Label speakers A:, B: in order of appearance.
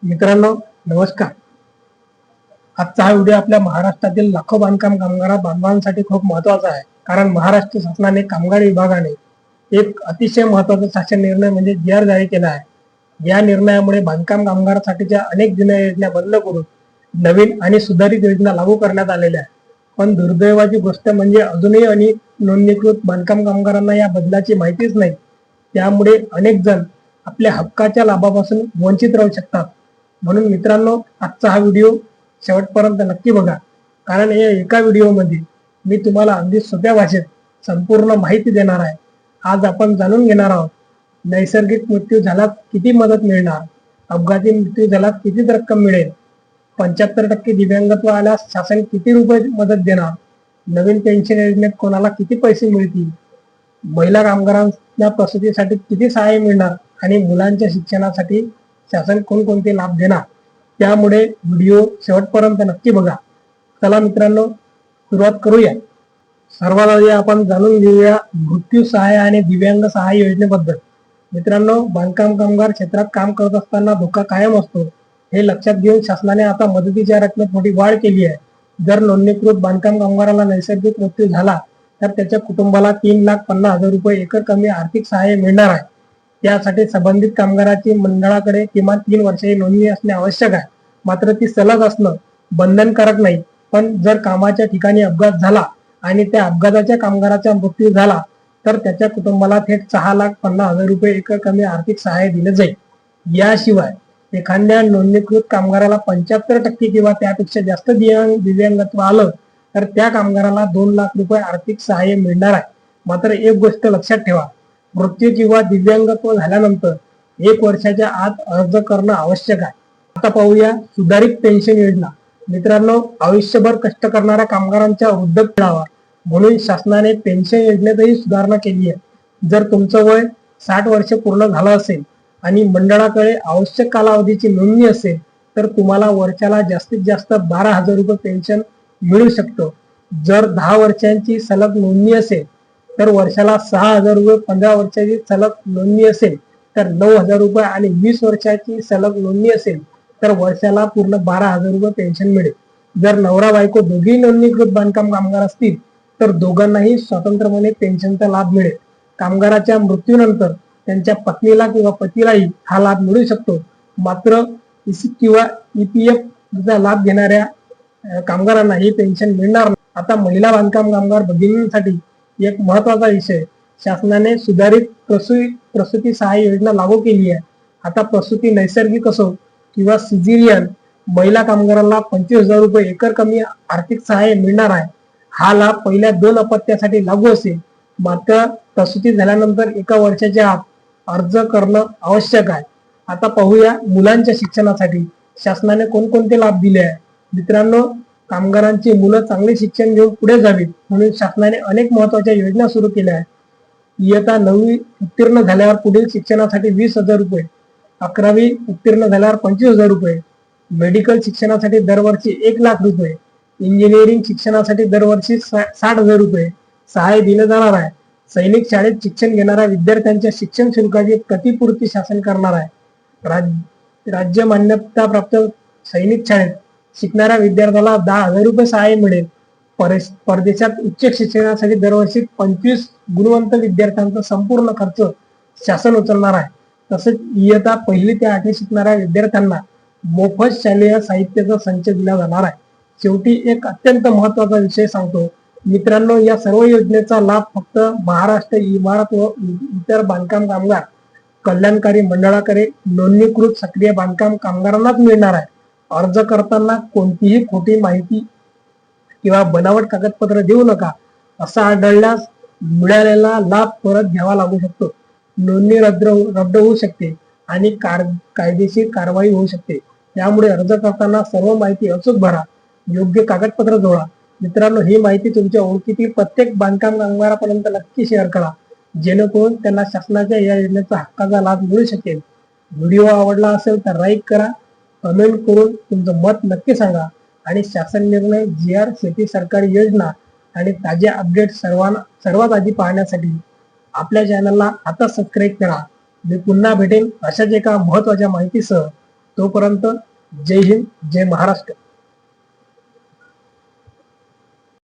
A: मित्रांनो नमस्कार। आजचा हा व्हिडिओ आपल्या महाराष्ट्रातील लाखो बांधकाम बांधवांसाठी खूप महत्त्वाचा आहे, कारण महाराष्ट्र शासनाने कामगार विभागाने एक अतिशय महत्त्वाचा शासन निर्णय म्हणजे जी.आर. जारी केला आहे। या निर्णयामुळे बांधकाम कामगारांसाठीच्या अनेक जुन्या योजना बंद करून नवीन आणि सुधारित योजना लागू करण्यात आलेल्या आहेत। पण दुर्दैवाची गोष्ट म्हणजे अजूनही अनेक नोंदणीकृत बांधकाम कामगारांना या बदलाची माहितीच नाही। त्यामुळे अनेक जण आपल्या हक्काच्या लाभापासून वंचित राहू शकतात। म्हणून मित्रांनो, आजचा हा व्हिडिओ शेवटपर्यंत नक्की बघा, कारण या एका व्हिडिओमध्ये मी तुम्हाला अगदी सोप्या भाषेत संपूर्ण माहिती देणार आहे। आज आपण जाणून घेणार आहोत नैसर्गिक मृत्यू झाल्यास किती मदत मिळणार, अपघाती मृत्यू झाल्यास किती रक्कम मिळेल, 75% दिव्यांगत्व आल्यास शासन किती रुपये मदत देणार, नवीन पेन्शन योजनेत कोणाला किती पैसे मिळतील, महिला कामगारांना प्रसूतीसाठी किती सहाय्य मिळणार आणि मुलांच्या शिक्षणासाठी शासन कोणकोणते लाभ देणार। त्यामुळे व्हिडिओ शेवटपर्यंत नक्की बघा। चला मित्रांनो, सुरुवात करूया। सर्वात आधी आपण जाणून घेऊया मृत्यू सहाय्य आणि दिव्यांग सहाय्य योजनेबद्दल। मित्रांनो, बांधकाम कामगार क्षेत्रात काम करत असताना धोका कायम असतो, हे लक्षात घेऊन शासनाने आता मदतीच्या रकमेत मोठी वाढ केली आहे। जर नोंदणीकृत बांधकाम कामगाराला नैसर्गिक मृत्यू झाला तर त्याच्या कुटुंबाला 3,50,000 रुपये एकर कमी आर्थिक सहाय्य मिळणार आहे। त्यासाठी संबंधित कामगाराची मंडळाकडे किमान 3 वर्षाची नोंदणी असणे आवश्यक आहे। मात्र ती सलग असणं बंधनकारक नाही। पण जर कामाच्या ठिकाणी अपघात झाला आणि त्या अपघाताच्या कामगाराचा मृत्यू झाला तर त्याच्या कुटुंबाला थेट 6,50,000 रुपये एकर कमी आर्थिक सहाय्य दिले जाईल। याशिवाय एखाद्या नोंदणीकृत कामगाराला 75% किंवा त्यापेक्षा जास्त दिव्यांगत्व आलं तर त्या कामगाराला 2 लाख रुपये आर्थिक सहाय्य मिळणार आहे। मात्र एक गोष्ट लक्षात ठेवा, मृत्यू किंवा दिव्यांगत्व झाल्यानंतर 1 वर्षाच्या आत अर्ज करणं आवश्यक आहे। आता पाहूया सुधारित पेन्शन योजना। मित्रांनो, आयुष्यभर कष्ट करणाऱ्या कामगारांच्या वृद्धापकाळ मिळावा म्हणून शासनाने पेन्शन योजनेतही सुधारणा केली आहे। जर तुमचं वय 60 वर्षे पूर्ण झालं असेल आणि मंडळाकडे आवश्यक कालावधीची नोंदणी असेल तर तुम्हाला वर्षाला जास्तीत जास्त 12,000 रुपये पेन्शन मिळू शकतो। जर 10 वर्षांची सलग नोंदणी असेल तर वर्षाला 6,000 रुपये, 15 वर्षाची सलग नोंदणी असेल तर 9,000 रुपये आणि 20 वर्षाची सलग नोंदणी असेल तर वर्षाला पूर्ण 12,000 रुपये पेन्शन मिळेल। जर नवरा बायको दोघेही नोंदणीकृत बांधकाम कामगार असतील तर दोघांनाही स्वतंत्रपणे पेन्शनचा लाभ मिळेल। कामगाराच्या मृत्यूनंतर त्यांच्या पत्नीला किंवा पतीलाही हा लाभ मिळू शकतो। मात्र किंवा EPF चा लाभ घेणाऱ्या कामगारांना ही पेन्शन मिळणार नाही। आता महिला बांधकाम कामगार भगिनींसाठी एक महत्त्वाचा विषय, शासनाने सुधारित प्रसूती सहाय्य योजना लागू केली आहे। आता प्रसूती नैसर्गिक असो किंवा सिझेरियन, महिला कामगारांना 25,000 रुपये एकर कमी आर्थिक सहाय्य मिळणार आहे। हा लाभ पहिल्या 2 अपत्यासाठी लागू असेल। मात्र प्रसूती झाल्यानंतर 1 वर्षाच्या आत अर्ज करणं आवश्यक आहे। आता पाहूया मुलांच्या शिक्षणासाठी शासनाने कोणकोणते लाभ दिले आहे। मित्रांनो, कामगारांची मुलं चांगले शिक्षण घेऊन पुढे जावीत म्हणून शासनाने अनेक महत्त्वाच्या योजना सुरू केल्या आहेत। इयत्ता 9वी उत्तीर्ण झाल्यावर पुढील शिक्षणासाठी 20,000 रुपये, 11वी उत्तीर्ण झाल्यावर 25,000 रुपये, मेडिकल शिक्षणासाठी दरवर्षी 1 लाख रुपये, इंजिनिअरिंग शिक्षणासाठी दरवर्षी 60,000 रुपये सहाय्य दिले जाणार आहे। सैनिक शाळेत शिक्षण घेणाऱ्या विद्यार्थ्यांच्या शिक्षण शुल्काची प्रतिपूर्ती शासन करणार आहे। राज्य मान्यताप्राप्त सैनिक शाळेत शिकणाऱ्या विद्यार्थ्याला 10,000 रुपये सहाय्य मिळेल। परदेशात उच्च शिक्षणासाठी दरवर्षी 25 गुणवंत विद्यार्थ्यांचा संपूर्ण खर्च शासन उचलणार आहे। तसेच इयत्ता 1ली ते 8वी शिकणाऱ्या विद्यार्थ्यांना मोफत शालेय साहित्याचा संच दिला जाणार आहे। शेवटी एक अत्यंत महत्त्वाचा विषय सांगतो मित्रांनो, या सर्व योजनेचा लाभ फक्त महाराष्ट्र इमारत व इतर बांधकाम कामगार कल्याणकारी मंडळाकडे नोंदणीकृत सक्रिय बांधकाम कामगारांनाच मिळणार आहे। अर्ज करताना कोणतीही खोटी माहिती किंवा बनावट कागदपत्र देऊ नका। असं आढळल्यास मिळालेला लाभ परत घ्यावा लागू शकतो, नोंदणी रद्द होऊ शकते आणि कायदेशीर कारवाई होऊ शकते। त्यामुळे अर्ज करताना सर्व माहिती अचूक भरा, योग्य कागदपत्र जोडा। मित्रांनो, ही माहिती तुमच्या ओळखीतील प्रत्येक बांधकाम कामगारापर्यंत नक्की शेअर करा, जेणेकरून त्यांना शासनाच्या या योजनेचा हक्काचा लाभ मिळू शकेल। व्हिडिओ आवडला असेल तर लाईक करा, कमेंट करून तुमचं मत नक्की सांगा आणि शासन निर्णय, जी.आर., शेती सरकारी योजना आणि ताज्या अपडेट सर्वात आधी पाहण्यासाठी आपल्या चॅनलला आता सबस्क्राईब करा। मी पुन्हा भेटेन अशाच एका महत्त्वाच्या माहितीसह। तोपर्यंत जय हिंद, जय महाराष्ट्र.